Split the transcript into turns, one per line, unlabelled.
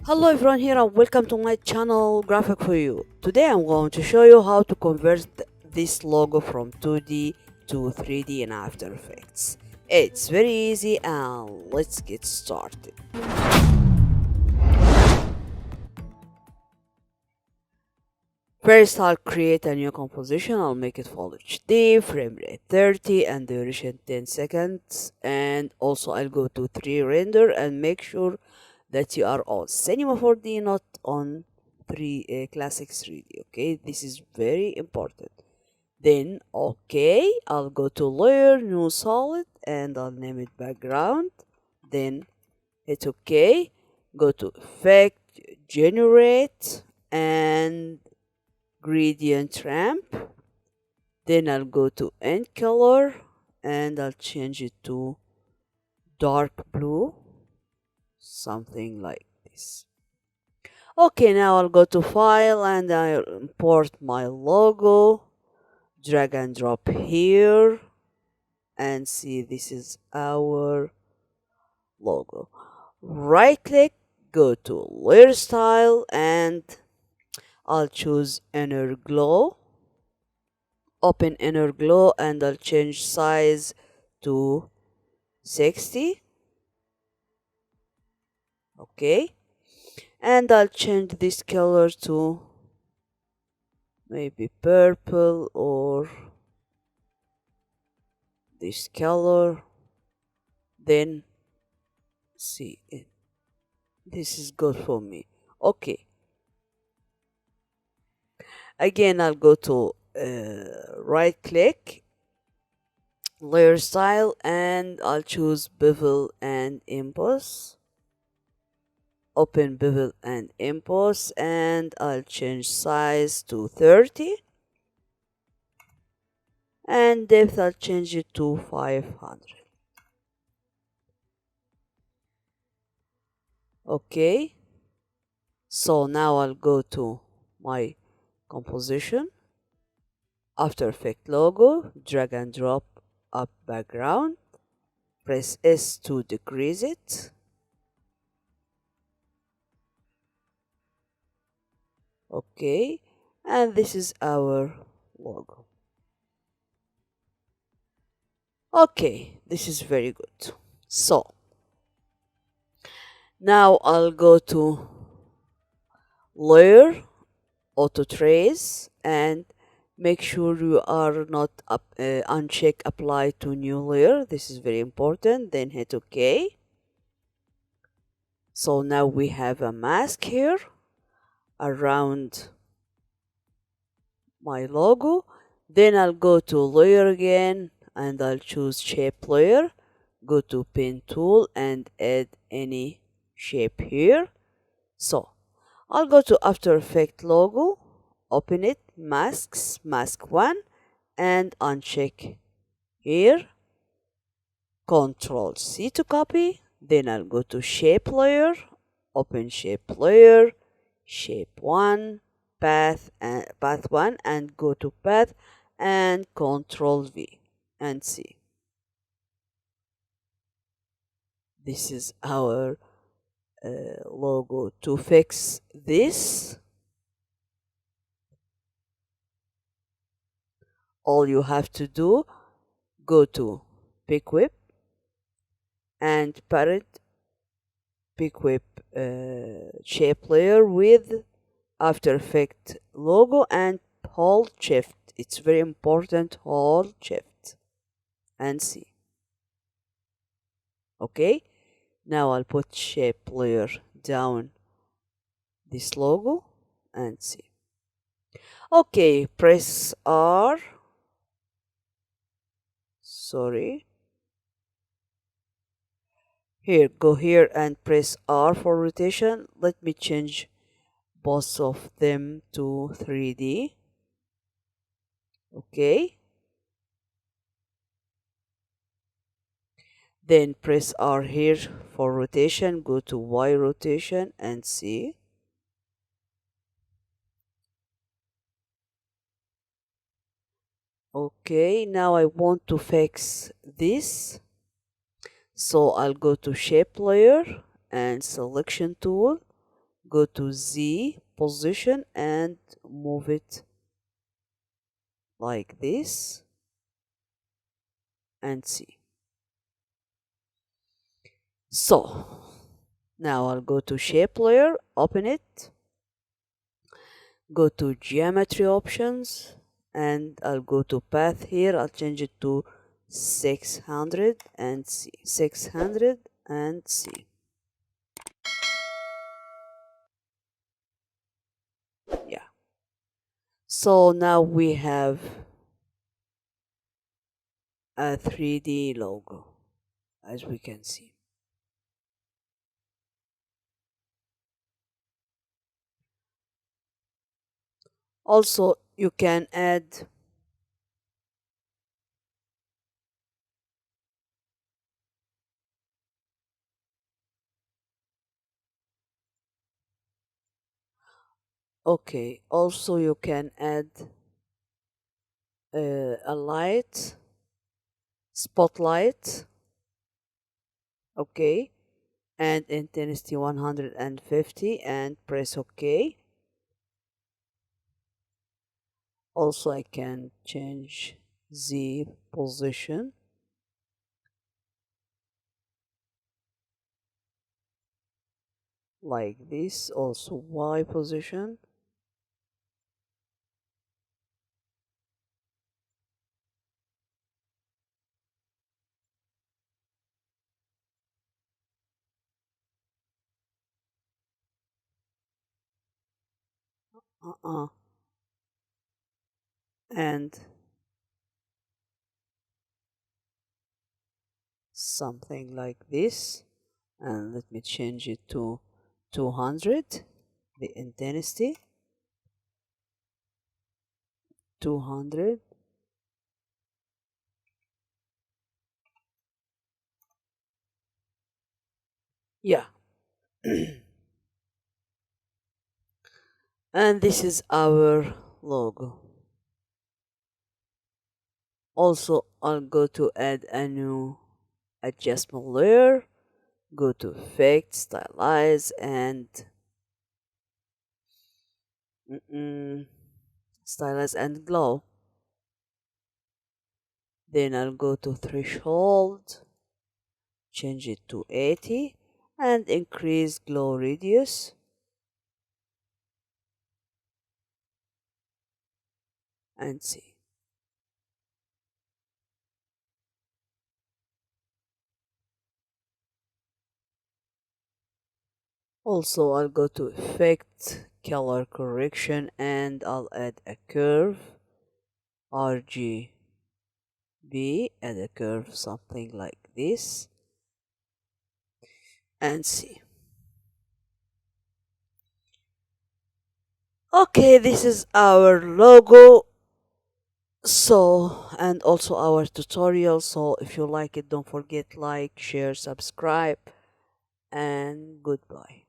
Hello everyone here and welcome to my channel Graphic for You. Today I'm going to show you how to convert this logo from 2D to 3D in After Effects. It's very easy and let's get started. First I'll create a new composition. I'll make it full HD, frame rate 30 and duration 10 seconds, and also I'll go to 3 render and make sure that you are on Cinema 4D, not on 3 Classic 3D. Okay, this is very important. Then okay, I'll go to layer, new solid, and I'll name it background. Then hit okay, go to effect, generate, and gradient ramp. Then I'll go to end color and I'll change it to dark blue, something like this. Okay, now I'll go to file and I'll import my logo, drag and drop here, and see this is our logo. Right click, go to layer style, and I'll choose inner glow. Open inner glow and I'll change size to 60. Okay, and I'll change this color to maybe purple or this color. Then see it. This is good for me. Okay, again I'll go to right click, layer style, and I'll choose bevel and emboss. Open bevel and emboss and I'll change size to 30 and depth I'll change it to 500. Okay, so now I'll go to my composition, After Effects logo, drag and drop up background, press S to decrease it. Okay, and this is our logo. Okay, this is very good. So now I'll go to layer, auto trace, and make sure you are not uncheck apply to new layer. This is very important. Then hit OK. So now we have a mask here around my logo. Then I'll go to layer again and I'll choose shape layer. Go to pen tool and add any shape here. So I'll go to After Effects logo, open it, masks, mask 1, and uncheck here. Control C to copy. Then I'll go to shape layer, open shape layer, shape 1, path 1, and go to path and Control V and see. This is our logo. To fix this, all you have to do, go to pick whip and parent pick whip shape layer with After Effects logo and hold shift. It's very important, hold shift and see. Okay, now I'll put shape layer down this logo and see. Okay, press R. Sorry. Here, go here and press R for rotation. Let me change both of them to 3D. Okay. Then press R here for rotation. Go to Y rotation and see. Okay, now I want to fix this. So I'll go to shape layer and selection tool. go to Z position and move it like this and see. So now I'll go to shape layer, open it, go to geometry options, and I'll go to path here. I'll change it to 600 and see. 600 and see. Yeah. So now we have a 3D logo, as we can see. Also, you can add okay, also you can add a light, spotlight, okay, and intensity 150 and press OK. Also, I can change the position like this, also Y position. Uh-uh. And something like this. And let me change it to 200, the intensity, 200. Yeah. And this is our logo. Also, I'll go to add a new adjustment layer, go to effect, stylize, and stylize and glow. Then I'll go to threshold, change it to 80, and increase glow radius. And see. Also, I'll go to effect, color correction, and I'll add a curve, RGB, add a curve, something like this, and see. Okay, this is our logo. So, and also our tutorial. So, if you like it, don't forget like, share, subscribe, and goodbye.